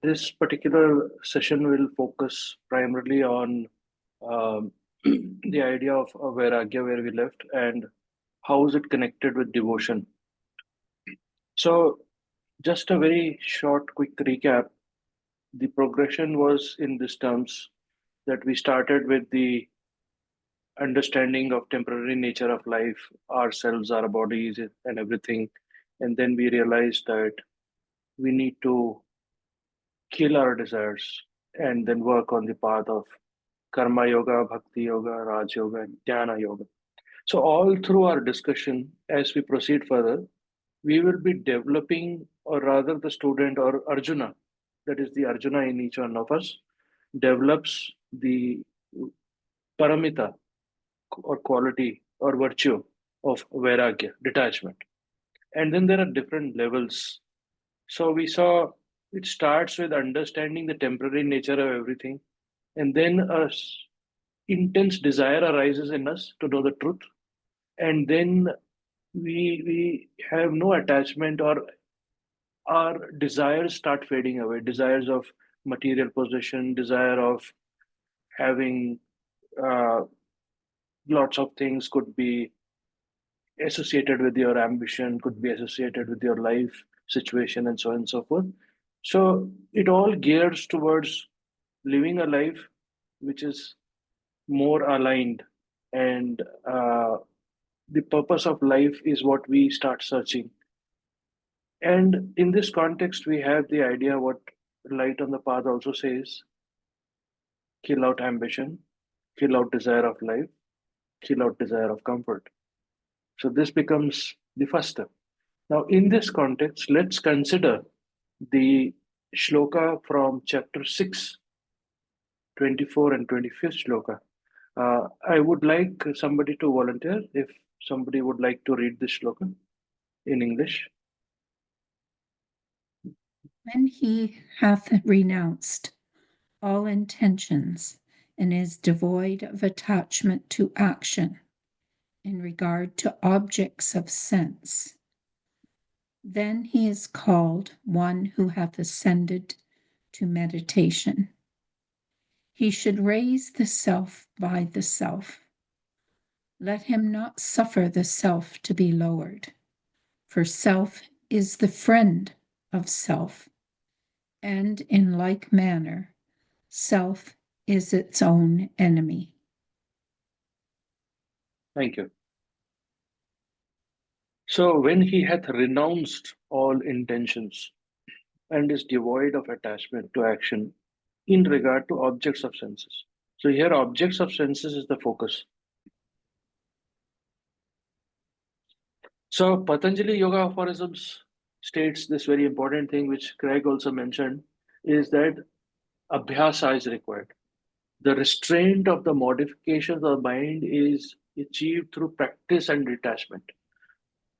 This particular session will focus primarily on um, the idea of Vairagya, where we left, and how is it connected with devotion. So, just a very short, quick recap. The progression was in these terms that we started with the understanding of temporary nature of life, ourselves, our bodies, and everything. And then we realized that we need to kill our desires and then work on the path of karma yoga, bhakti yoga, raj yoga, and dhyana yoga. So, all through our discussion, as we proceed further, we will be developing, or rather, the student or Arjuna, that is the Arjuna in each one of us, develops the paramita or quality or virtue of Vairagya, detachment. And then there are different levels. So, we saw it starts with understanding the temporary nature of everything, and then intense desire arises in us to know the truth, and then we have no attachment, or our desires start fading away, desires of material possession, desire of having uh, lots of things, could be associated with your ambition, could be associated with your life situation, and so on and so forth. So it all gears towards living a life which is more aligned, and the purpose of life is what we start searching. And in this context, we have the idea what Light on the Path also says: kill out ambition, kill out desire of life, kill out desire of comfort. So this becomes the first step. Now, in this context, let's consider the shloka from chapter 6, 24 and 25th shloka. I would like somebody to volunteer if somebody would like to read this shloka in English. When he hath renounced all intentions and is devoid of attachment to action in regard to objects of sense, then he is called one who hath ascended to meditation. He should raise the self by the self. Let him not suffer the self to be lowered, for self is the friend of self, and in like manner, self is its own enemy. Thank you. So, when he hath renounced all intentions and is devoid of attachment to action in regard to objects of senses. So, here, objects of senses is the focus. So, Patanjali Yoga Aphorisms states this very important thing, which Craig also mentioned, is that abhyasa is required. The restraint of the modifications of mind is achieved through practice and detachment.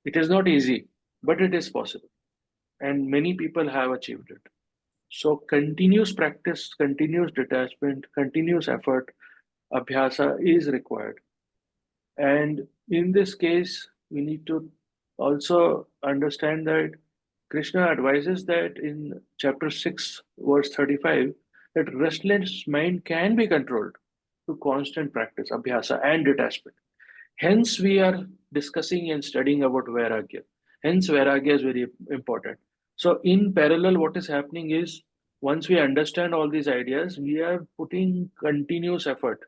It is not easy, but it is possible, and many people have achieved it. So, continuous practice, continuous detachment, continuous effort, abhyasa is required. And in this case, we need to also understand that Krishna advises that in chapter 6, verse 35, that restless mind can be controlled through constant practice, abhyasa, and detachment. Hence, we are discussing and studying about Vairagya. Hence, Vairagya is very important. So, in parallel, what is happening is once we understand all these ideas, we are putting continuous effort,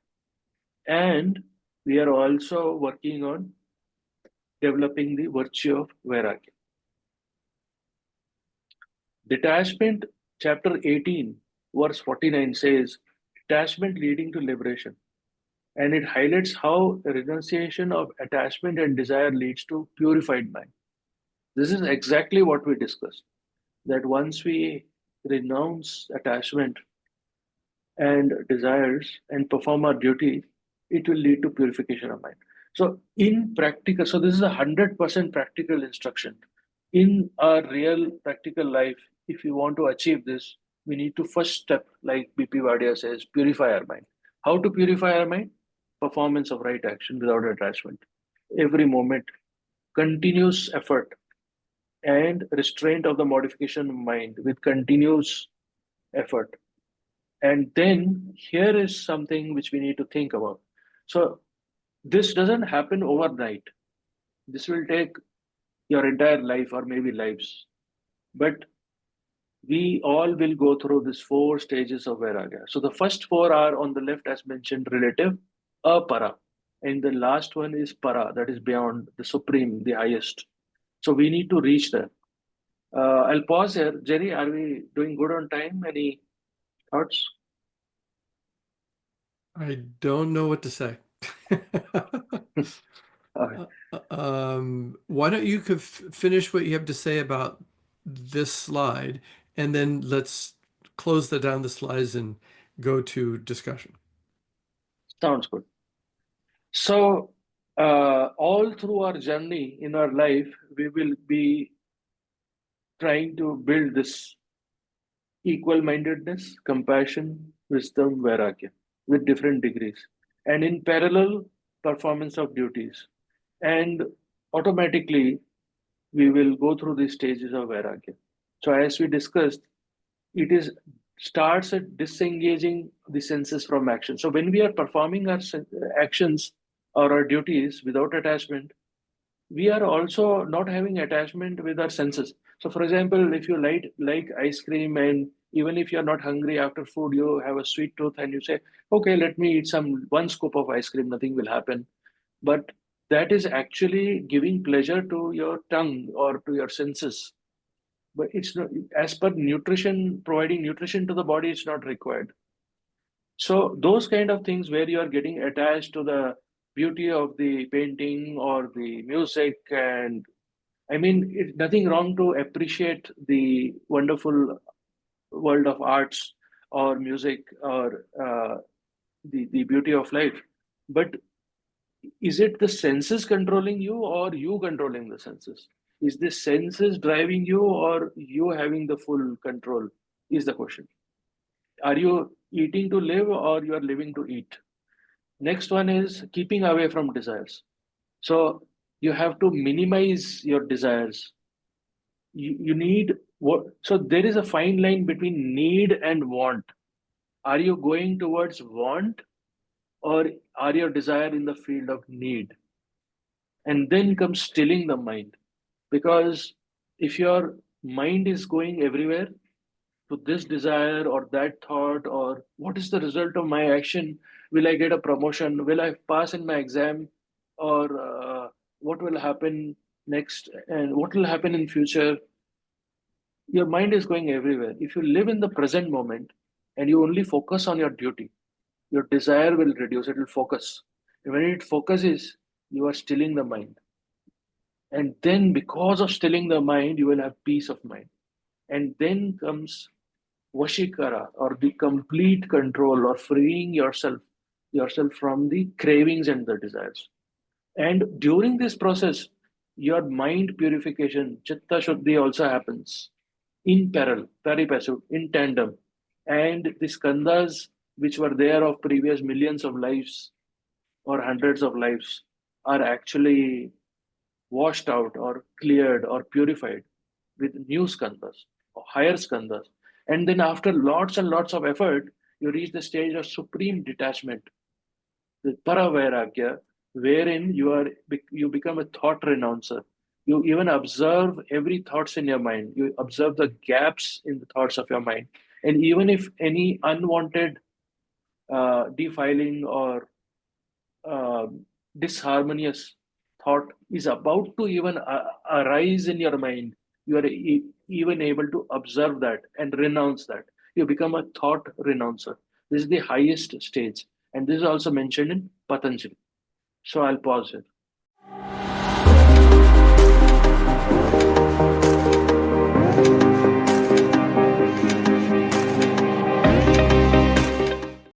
and we are also working on developing the virtue of Vairagya. Detachment, chapter 18, verse 49 says, detachment leading to liberation. And it highlights how renunciation of attachment and desire leads to purified mind. This is exactly what we discussed, that once we renounce attachment and desires and perform our duty, it will lead to purification of mind. So, in practical, so this is 100% practical instruction. In our real practical life, if we want to achieve this, we need to first step, like BP Vadia says, purify our mind. How to purify our mind? Performance of right action without attachment. Every moment, continuous effort, and restraint of the modification of mind with continuous effort. And then here is something which we need to think about. So this doesn't happen overnight. This will take your entire life or maybe lives. But we all will go through these 4 stages of Vairagya. So the first 4 are on the left, as mentioned, relative, apara. And the last one is para, that is beyond the supreme, the highest. So we need to reach there. I'll pause here. Jerry, are we doing good on time? Any thoughts? I don't know what to say. Uh, Why don't you finish what you have to say about this slide, and then let's close down the slides and go to discussion. Sounds good. So all through our journey in our life, we will be trying to build this equal-mindedness, compassion, wisdom, vairagya with different degrees, and in parallel, performance of duties. And automatically, we will go through these stages of vairagya. So as we discussed, it is starts at disengaging the senses from action. So when we are performing our actions or our duties without attachment, we are also not having attachment with our senses. So for example, if you like ice cream, and even if you're not hungry after food, you have a sweet tooth and you say, okay, let me eat one scoop of ice cream, nothing will happen. But that is actually giving pleasure to your tongue or to your senses. But it's not, as per nutrition, providing nutrition to the body, it's not required. So those kind of things where you are getting attached to the beauty of the painting or the music, and I mean, it's nothing wrong to appreciate the wonderful world of arts or music or the beauty of life. But is it the senses controlling you or you controlling the senses? Is the senses driving you or you having the full control? Is the question. Are you eating to live or you are living to eat? Next one is keeping away from desires. So you have to minimize your desires. You need what? So there is a fine line between need and want. Are you going towards want, or are your desire in the field of need? And then comes stilling the mind. Because if your mind is going everywhere to this desire or that thought, or what is the result of my action? Will I get a promotion? Will I pass in my exam? Or what will happen next? And what will happen in future? Your mind is going everywhere. If you live in the present moment and you only focus on your duty, your desire will reduce, it will focus. And when it focuses, you are stilling the mind. And then because of stilling the mind, you will have peace of mind. And then comes Vashikara, or the complete control, or freeing yourself from the cravings and the desires. And during this process, your mind purification, chitta shuddhi, also happens in parallel, pari-passu, in tandem. And the skandhas which were there of previous millions of lives or hundreds of lives are actually washed out or cleared or purified with new skandhas or higher skandhas. And then after lots and lots of effort, you reach the stage of supreme detachment, the Paravairagya, wherein you become a thought renouncer. You even observe every thoughts in your mind. You observe the gaps in the thoughts of your mind. And even if any unwanted defiling or uh, disharmonious thought is about to even arise in your mind, you are even able to observe that and renounce that. You become a thought renouncer. This is the highest stage. And this is also mentioned in Patanjali. So I'll pause here.